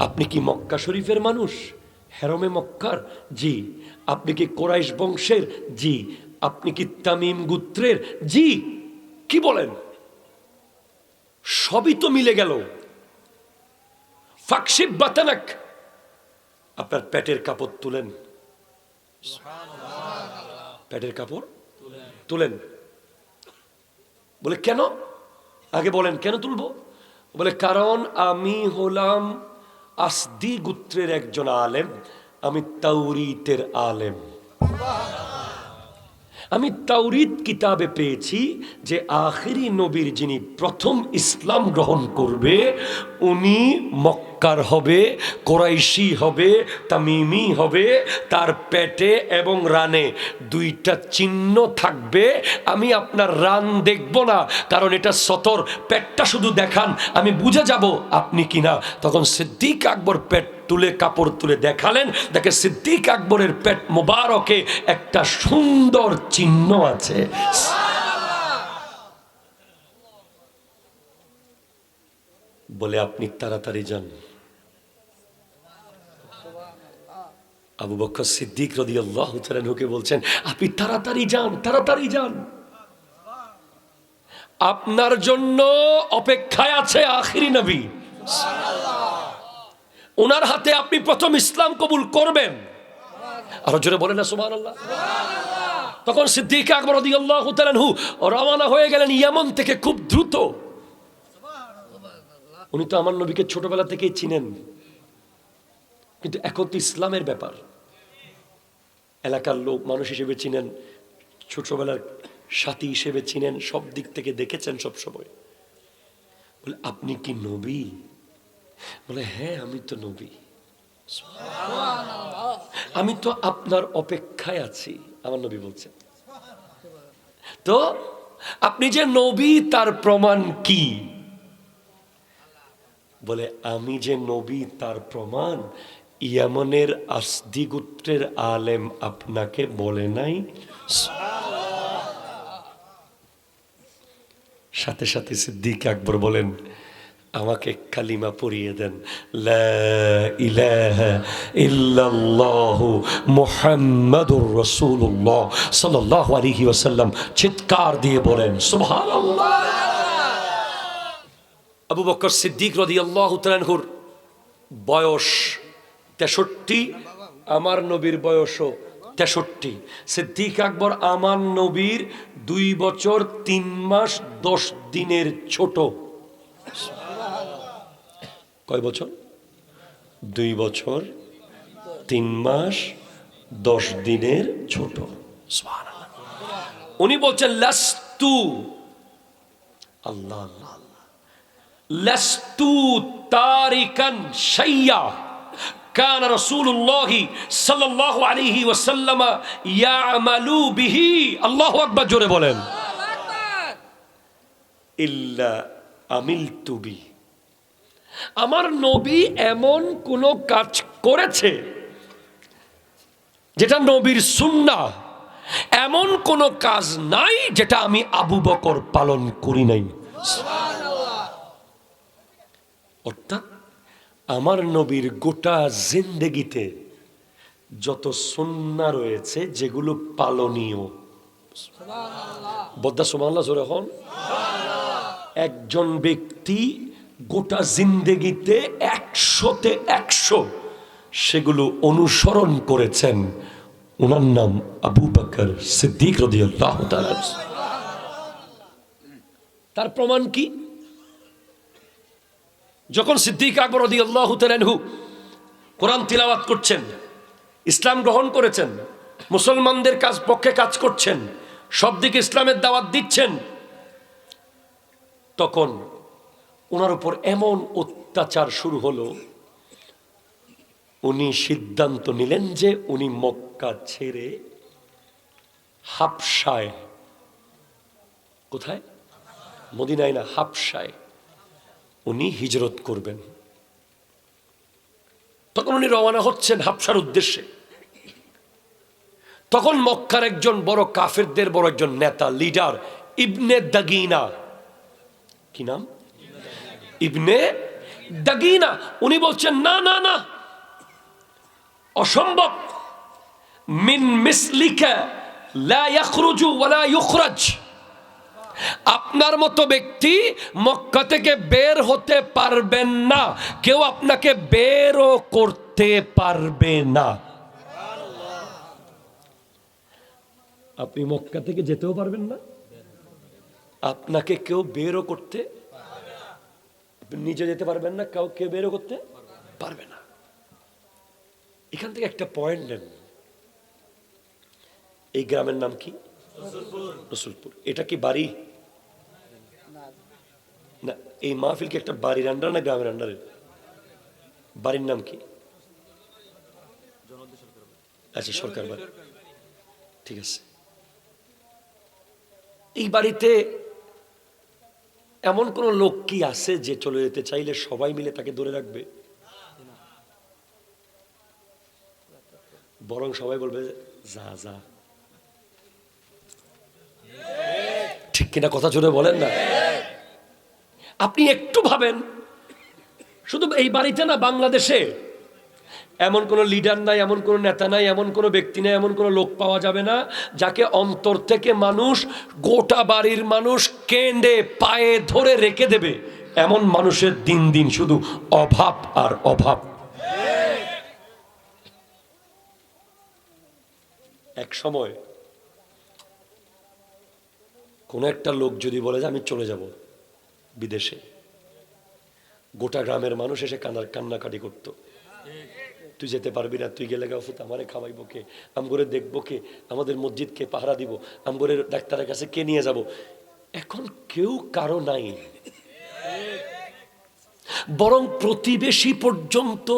S1: আপনি কি মক্কা শরীফের মানুষ, হেরমে মক্কার? জি। আপনি কি কোরাইশ বংশের? জি। আপনি কি তামিম গোত্রের? জি। কি বলেন? সবই তো মিলে গেল। ফাকশিব বাতানাক, আপনার পেটের কাপড় তুলেন। পেটের কাপড় তুলেন। বলে, কেন? আগে বলেন কেন তুলবো? বলে, কারণ আমি হলাম আসদি গোত্রের একজন আলেম, আমি তাওরীতের আলেম। আমি তাওরীত কিতাবে পেয়েছি যে আখিরি নবীর যিনি প্রথম ইসলাম গ্রহণ করবে, উনি মক্কার হবে, কোরাইশি হবে, তামিমি হবে, তার পেটে এবং রানে দুইটা চিহ্ন থাকবে। আমি আপনার রান দেখব না, কারণ এটা সতর, পেটটা শুধু দেখান, আমি বুঝে যাব আপনি কিনা। তখন সিদ্দিক আকবর পেট তুলে কাপড় তুলে দেখালেন, দেখে সিদ্দিক আকবরের পেট মোবারকে একটা সুন্দর চিহ্ন আছে। বলে আপনি তাড়াতাড়ি যান। আবু বকর সিদ্দিক রাদিয়াল্লাহু তাআলা আনহুকে বলছেন, আপনি তাড়াতাড়ি যান, তাড়াতাড়ি যান, আপনার জন্য অপেক্ষায় আছে আখিরি নবী, ওনার হাতে আপনি প্রথম ইসলাম কবুল করবেন। আরো জোরে বলেন না সুবহানাল্লাহ। তখন সিদ্দিক আকবর রাদিয়াল্লাহু তাআলা আনহু রওনা হয়ে গেলেন ইয়ামান থেকে খুব দ্রুত। উনি তো আমার নবীকে ছোটবেলা থেকেই চিনেন, কিন্তু এখন তো ইসলামের ব্যাপার, এলাকার লোক মানুষ হিসেবে চিনেন, ছোটবেলার সাথী হিসেবে চিনেন, সব দিক থেকে দেখেছেন সব সময়। বলে আপনি কি নবী? বলে হ্যাঁ আমি তো নবী, আমি তো আপনার অপেক্ষায় আছি। আমার নবী বলছেন, তো আপনি যে নবী তার প্রমাণ কি? বলে আমি যে নবী তার প্রমাণ ইয়ামানের আসদি গোত্রের আলেম আপনাকে বলে নাই? সাথে সাথে সিদ্দিক আকবর বলেন, আমাকে কালিমা পড়িয়ে দেন, লা ইলাহা ইল্লাল্লাহু মুহাম্মাদুর রাসূলুল্লাহ সাল্লাল্লাহু আলাইহি ওয়াসাল্লাম। চিৎকার দিয়ে বলেন সুবহানাল্লাহ। আবু বকর সিদ্দিক রাদিয়াল্লাহু তাআলা আনহুর বয়স 63, আমার নবীর বয়সও 63। সিদ্দিক আকবর আমার নবীর 2 বছর 3 মাস 10 দিনের ছোট। কয় বছর? 2 বছর 3 মাস 10 দিনের ছোট। সুবহানাল্লাহ। উনি বলছেন লাস্তু, আল্লাহ আল্লাহ, লাস্তু তারিকান শাইয়া কানা রাসূলুল্লাহি সাল্লাল্লাহু আলাইহি ওয়াসাল্লাম ইয়ামালু বিহি। আল্লাহু আকবার, জোরে বলেন। ইল্লা আমিলতু বি, আমার নবী এমন কোন কাজ করেছে যেটা নবীর সুন্নাহ, এমন কোন কাজ নাই যেটা আমি আবু বকর পালন করি নাই। অর্থাৎ আমার নবীর গোটা জিন্দেগিতে যত সুন্নাহ রয়েছে যেগুলো পালনীয়, বদ্দা সুবহানাল্লাহ জোরে হন। একজন ব্যক্তি গোটা জিন্দেগিতে 100-তে 100 সেগুলো অনুসরণ করেছেন, ওনার নাম আবু বকর সিদ্দিক রাদিয়াল্লাহু তাআলা। তার প্রমাণ কি? যখন সিদ্দিক আকবর রাদিয়াল্লাহু তাআলা আনহু কোরআন তিলাওয়াত করছেন, ইসলাম গ্রহণ করেছেন, মুসলমানদের পক্ষে কাজ করছেন, সব দিকে ইসলামের দাওয়াত দিচ্ছেন, তখন ওনার উপর এমন অত্যাচার শুরু হলো, উনি সিদ্ধান্ত নিলেন যে উনি মক্কা ছেড়ে হাবশায়, কোথায়? মদিনায় না, হাবশায় উনি হিজরত করবেন। তখন উনি রওনা হচ্ছেন হাবশার উদ্দেশ্যে। তখন মক্কার একজন বড় কাফেরদের বড় একজন নেতা, লিডার, ইবনে দাগিনা, কি নাম? ইবনে দাগিনা। উনি বলছেন না না না, অসম্ভব, মিন মিসলিকা লা ইয়াখরুজু ওয়ালা ইউখরাজ, আপনার মতো ব্যক্তি মক্কা থেকে বের হতে পারবেন না, কেউ আপনাকে বেরও করতে পারবে না। আপনি মক্কা থেকে যেতেও পারবেন না, আপনাকে কেউ বেরও করতে, নিজে যেতে পারবেন না, কেউ বেরও করতে পারবে না। এখান থেকে একটা পয়েন্ট নেন, এই গ্রামের নাম কি? রসুলপুর। এটা কি বাড়ি না? এই মাহফিল কি একটা বাড়ির আন্ডার না গ্রামের আন্ডারে? বাড়ির নাম কি? আচ্ছা, সরকার বাড়ি, ঠিক আছে। এই বাড়িতে এমন কোন লোক কি আছে যে চলে যেতে চাইলে সবাই মিলে তাকে ধরে রাখবে? বরং সবাই বলবে যা যা। ঠিক কিনা কথা জোরে বলেন না? আপনি একটু ভাবেন, শুধু এই বাড়িতে না, বাংলাদেশে এমন কোনো লিডার নাই, এমন কোনো নেতা নাই, এমন কোনো ব্যক্তি নাই, এমন কোনো লোক পাওয়া যাবে না যাকে অন্তর থেকে মানুষ, গোটা বাড়ির মানুষ কেঁদে পায়ে ধরে রেখে দেবে। এমন মানুষের দিন দিন শুধু অভাব আর অভাব। এক সময় কোন একটা লোক যদি বলে যে আমি চলে যাব বিদেশে, গোটা গ্রামের মানুষ এসে কান্নাকাটি করতো, তুই যেতে পারবি না, তুই গেলে গাফুত আমারে খাওয়াইবো কে, আমগরে দেখবো কে, আমাদের মসজিদ কে পাহারা দিব, আমগরে ডাক্তারের কাছে কে নিয়ে যাব। এখন কেউ কারো নাই, বরং প্রতিবেশী পর্যন্ত,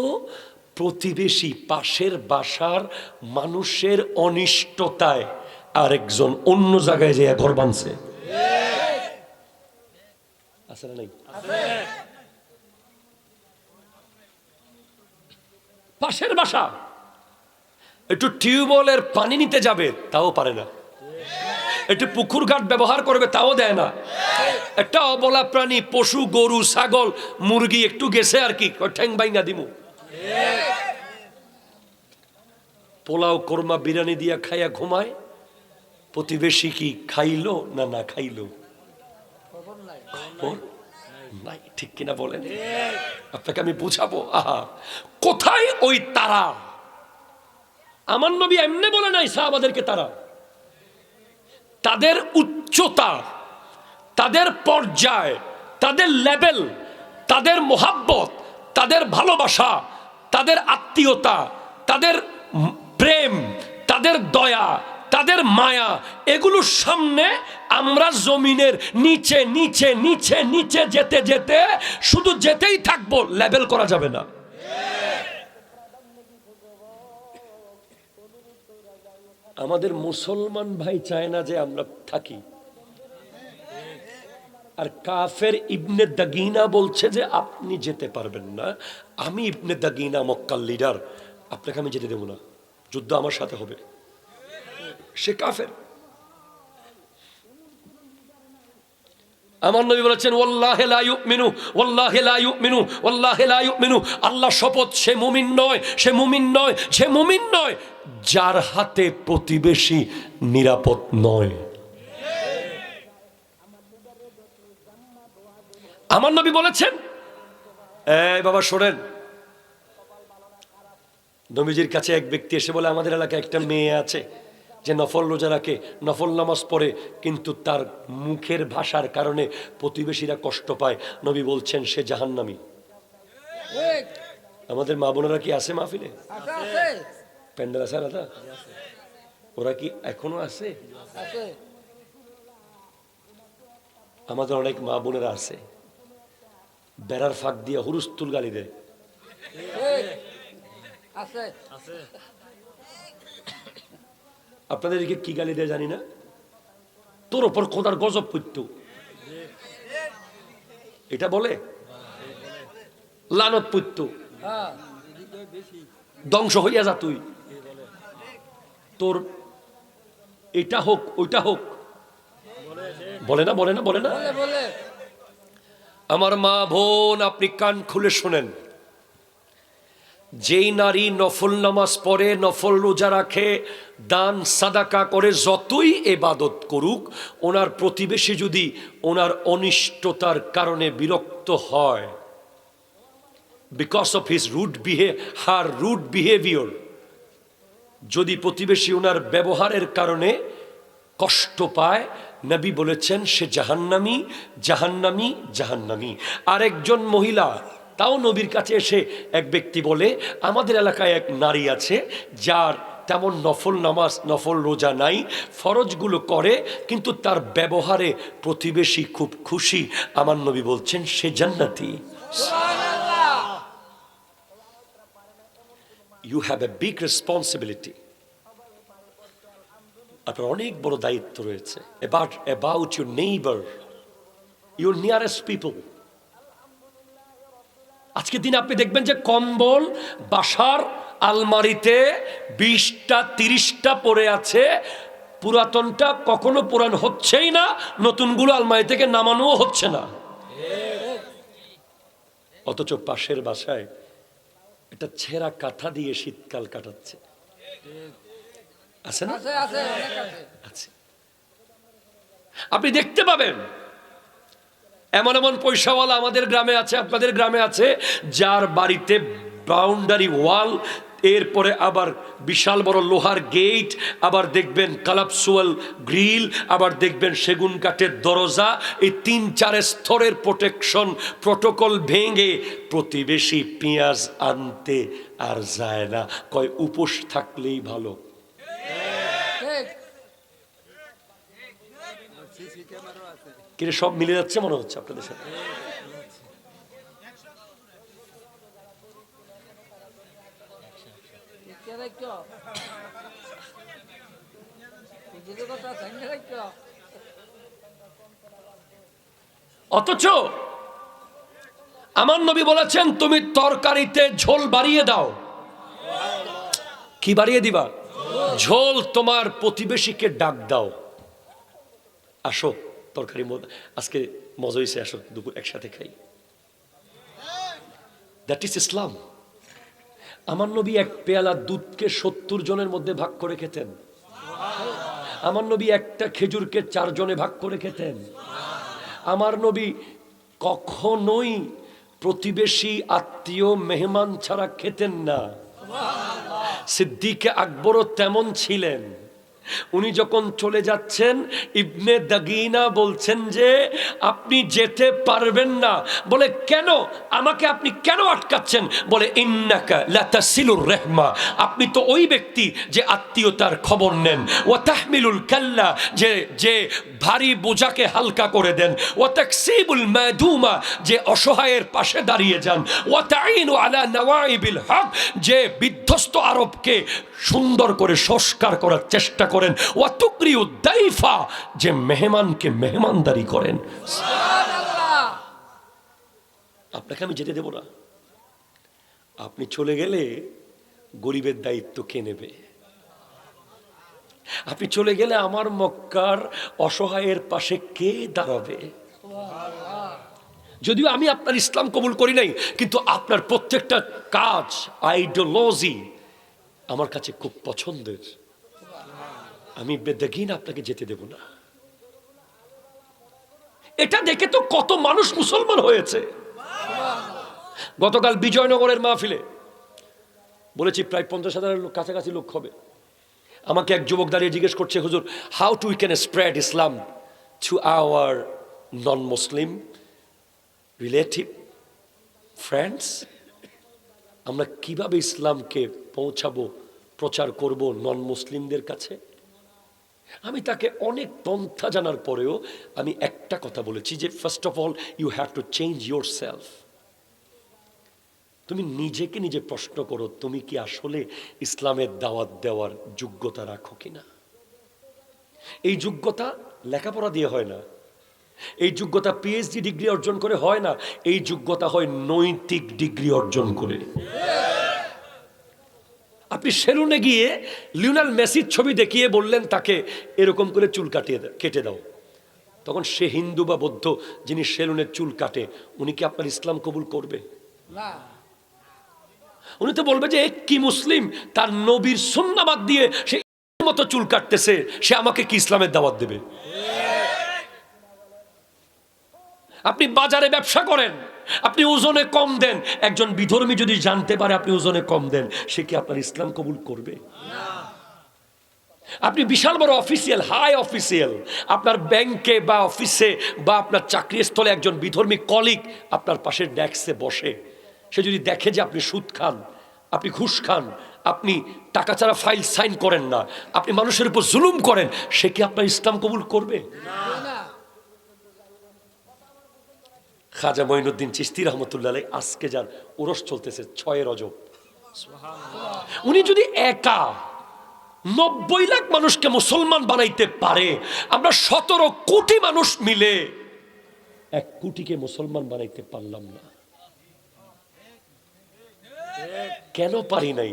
S1: প্রতিবেশী পাশের বাসার মানুষের অনিষ্টতায় আরেকজন অন্য জায়গায় যে ঘর বানছে। আছে না নাই? পাশের বাসা একটু টিউবওয়েলের পানি নিতে যাবে তাও পারে না, একটু পুকুর ঘাট ব্যবহার করবে তাও দেয় না। একটা অবলা প্রাণী, পশু, গরু, ছাগল, মুরগি একটু গেছে আর কি, ঠ্যাং বাইঙ্গা দিমু। পোলাও, কোরমা, বিরিয়ানি দিয়া খাইয়া ঘুমায়, প্রতিবেশী কি খাইলো না না খাইলো খবর নাই। ঠিক কিনা বলেন? আপনাকে আমি বুঝাবো। আহা, কোথায় ওই তারা? আমার নবী এমনি বলে নাই সাহাবাদেরকে তারা। তাদের উচ্চতা, তাদের পর্যায়, তাদের লেভেল, তাদের মোহাব্বত, তাদের ভালোবাসা, তাদের আত্মীয়তা, তাদের প্রেম, তাদের দয়া, তাদের মায়া, এগুলোর সামনে আমরা জমিনের নিচে নিচে নিচে নিচে যেতে যেতে শুধু যেতেই থাকবো, লেভেল করা যাবে না। আমাদের মুসলমান ভাই চায় না যে আমরা থাকি, আর কাফের ইবনে দাগিনা বলছে যে আপনি যেতে পারবেন না। আমি ইবনে দাগিনা, মক্কার লিডার, আপনাকে আমি যেতে দেব না, যুদ্ধ আমার সাথে হবে। সে কাফের। আমার নবী বলেছেন ওয়াল্লাহি লা ইউমিনু, ওয়াল্লাহি লা ইউমিনু, ওয়াল্লাহি লা ইউমিনু, আল্লাহ শপথ, সে মুমিন নয়, সে মুমিন নয়, সে মুমিন নয় যার হাতে প্রতিবেশী নিরাপদ নয়। আমার নবী বলেছেন, এই বাবা শোনেন, নবীজির কাছে এক ব্যক্তি এসে বলে আমাদের এলাকায় একটা মেয়ে আছে যে নফল রোজা রাখে, নফল নামাজ পড়ে, কিন্তু তার মুখের ভাষার কারণে প্রতিবেশীরা কষ্ট পায়। নবী বলছেন সে জাহান্নামী। আমাদের মা বোনেরা কি আছে মাহফিলে? প্যান্ডেল আছে দাদা? ওরা কি এখনো আছে? আমাদের অনেক মা বোনেরা আছে, বেড়ার ফাঁক দিয়ে হুরুস্তুল গালি দেয়। আপনাদের এদিকে কি গালি দেয় জানি না, তোর ওপর খোদার গজব পড়ত, এটা বলে লানত পড়ত, ধ্বংস হইয়া যা তুই, তোর এটা হোক ওইটা হোক, বলে না বলে না বলে না। আমার মা বোন, আপনি কান খুলে শোনেন, যেই নারী নফল নামাজ পড়ে, নফল রোজা রাখে, দান সাদাকা করে, যতই ইবাদত করুক, ওনার প্রতিবেশী যদি ওনার অনিষ্টতার কারণে বিরক্ত হয়, because of his her rude behaviour, যদি প্রতিবেশী ওনার ব্যবহারের কারণে কষ্ট পায়, নবী বলেছেন সে জাহান্নামী, জাহান্নামী, জাহান্নামী। আরেকজন মহিলা, তাও নবীর কাছে এসে এক ব্যক্তি বলে আমাদের এলাকায় এক নারী আছে যার তেমন নফল নামাজ, নফল রোজা নাই, ফরজগুলো করে, কিন্তু তার ব্যবহারে প্রতিবেশী খুব খুশি। আমার নবী বলছেন সে জান্নাতি। You have a big responsibility. আপনার অনেক বড় দায়িত্ব রয়েছে about your neighbor, your nearest people. আজকের দিনে আপনি দেখবেন যে কম্বল বাসার আলমারিতে 20টা 30টা পড়ে আছে, পুরাতনটা কখনো পুরান হচ্ছেই না, নতুনগুলো আলমারি থেকে নামানোও হচ্ছে না। অথচ পাশের বাসায় একটা ছেঁড়া কাঁথা দিয়ে শীতকাল কাটাচ্ছে, আছে না? আছে। আপনি দেখতে পাবেন এমন এমন পয়সাওয়ালা আমাদের গ্রামে আছে, আপনাদের গ্রামে আছে, যার বাড়িতে বাউন্ডারি ওয়াল, এরপরে আবার বিশাল বড় লোহার গেট, আবার দেখবেন কালাপসুয়াল গ্রিল, আবার দেখবেন সেগুন কাঠের দরজা, এই 3-4 স্তরের প্রোটেকশন প্রোটোকল ভেঙে প্রতিবেশী পেঁয়াজ আনতে আর যায় না, কয় উপোস থাকলেই ভালো। কিন্তু সব মিলে যাচ্ছে মনে হচ্ছে আপনাদের সাথে। অথচ আমার নবী বলেছেন, তুমি তরকারিতে ঝোল বাড়িয়ে দাও। কি বাড়িয়ে দিবা? ঝোল। তোমার প্রতিবেশীকে ডাক দাও, আসো তরকারি আজকে মজা হয়েছে, আসো দুপুর একসাথে খাই। দ্যাট ইজ ইসলাম। আমার নবী এক পেয়ালা দুধকে 70 জনের মধ্যে ভাগ করে খেতেন। আমার নবী একটা খেজুরকে 4 জনে ভাগ করে খেতেন। আমার নবী কখনোই প্রতিবেশী আত্মীয় মেহমান ছাড়া খেতেন না। সিদ্দিক আকবরও তেমন ছিলেন। উনি যখন চলে যাচ্ছেন, ইবনে দাগিনা বলছেন যে আপনি যেতে পারবেন না। বলে কেন? আমাকে আপনি কেন আটকাচ্ছেন? বলে ইন্নাকা লাতাসিলুর রাহমা, আপনি তো ওই ব্যক্তি যে আত্মীয়তার খবর নেন। ওয়া তাহমিলুল কাল্লা, যে ভারী বোঝাকে হালকা করে দেন। ওয়া তাকসিবুল মাদুমা, যে অসহায়ের পাশে দাঁড়িয়ে যান। ওয়া তাইনু আলা নওয়াইবিল হক, যে বিধ্বস্ত আরবকে সুন্দর করে সংস্কার করার চেষ্টা করেন। ওয়া তুকরিউ দাইফা, যে মেহমানকে মেহমানদারি করেন। সুবহানাল্লাহ। আপনাকে আমি যেতে দেব না। আপনি চলে গেলে গরিবের দায়িত্ব কে নেবে? আপনি চলে গেলে আমার মক্কার অসহায়ের পাশে কে দাঁড়াবে? যদিও আমি আপনার ইসলাম কবুল করি নাই, কিন্তু আপনার প্রত্যেকটা কাজ, আইডিওলজি আমার কাছে খুব পছন্দের। আমি বেদাগিন আপনাকে যেতে দেব না। এটা দেখে তো কত মানুষ মুসলমান হয়েছে। গতকাল বিজয়নগরের মাহফিলে বলেছি প্রায় 50,000 লোক, কাছাকাছি লোক হবে। আমাকে এক যুবক দাঁড়িয়ে জিজ্ঞেস করছে, হুজুর, how to we can spread Islam to our non Muslim relative friends? আমরা কিভাবে ইসলামকে পৌঁছাবো, প্রচার করব নন মুসলিমদের কাছে? আমি তাকে অনেক পন্থা জানার পরেও আমি একটা কথা বলেছি যে first of all you have to change yourself. তুমি নিজেকে নিজে প্রশ্ন করো, তুমি কি আসলে ইসলামের দাওয়াত দেওয়ার যোগ্যতা রাখো কিনা? এই যোগ্যতা লেখাপড়া দিয়ে হয় না, এই যোগ্যতা পিএইচডি ডিগ্রি অর্জন করে হয় না, এই যোগ্যতা হয় নৈতিক ডিগ্রি অর্জন করে। আপনি সেলুনে গিয়ে লিওনেল মেসির ছবি দেখিয়ে বললেন তাকে এরকম করে চুল কেটে দাও, তখন সে হিন্দু বা বৌদ্ধ যিনি সেলুনের চুল কাটে, উনি কি আপনার ইসলাম কবুল করবে? না। উনি তো বলবে যে কি মুসলিম, তার নবীর সুন্নাহ বাদ দিয়ে সে মতো চুল কাটতেছে, সে আমাকে কি ইসলামের দাওয়াত দেবে? আপনি বাজারে ব্যবসা করেন, আপনি ওজনে কম দেন, একজন বিধর্মী যদি জানতে পারে আপনি ওজনে কম দেন, সে কি আপনার ইসলাম কবুল করবে? আপনি বিশাল বড় অফিসিয়াল, হাই অফিসিয়াল, আপনার ব্যাংকে বা অফিসে বা আপনার চাকরির স্থলে একজন বিধর্মী কলিগ আপনার পাশের ডেস্কে বসে, সে যদি দেখে যে আপনি সুদ খান, আপনি ঘুষ খান, আপনি টাকা ছাড়া ফাইল সাইন করেন না, আপনি মানুষের উপর জুলুম করেন, সে কি আপনার ইসলাম কবুল করবে? না। খাজা মঈনুদ্দিন চিশতি রহমতুল্লাহ আলাইহি, আজকে যার উরস চলতেছে 6 রজব, উনি যদি একা 90 লাখ মানুষকে মুসলমান বানাইতে পারে, আমরা 17 কোটি মানুষ মিলে 1 কোটিকে মুসলমান বানাইতে পারলাম না। কেন পারি নাই?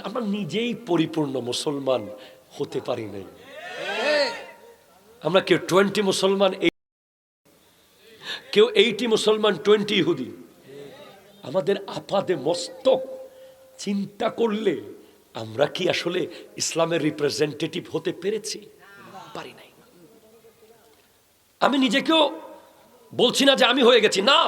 S1: আমরা নিজেই পরিপূর্ণ মুসলমান হতে পারি নাই। আমরা কেউ 20 মুসলমান, কেউ 80 মুসলমান, 20 ইহুদি। আমাদের আপাদে মস্তক চিন্তা করলে আমরা কি আসলে ইসলামের রিপ্রেজেন্টেটিভ হতে পেরেছি? পারি নাই। আমি নিজেকেও বলছি না যে আমি হয়ে গেছি, না।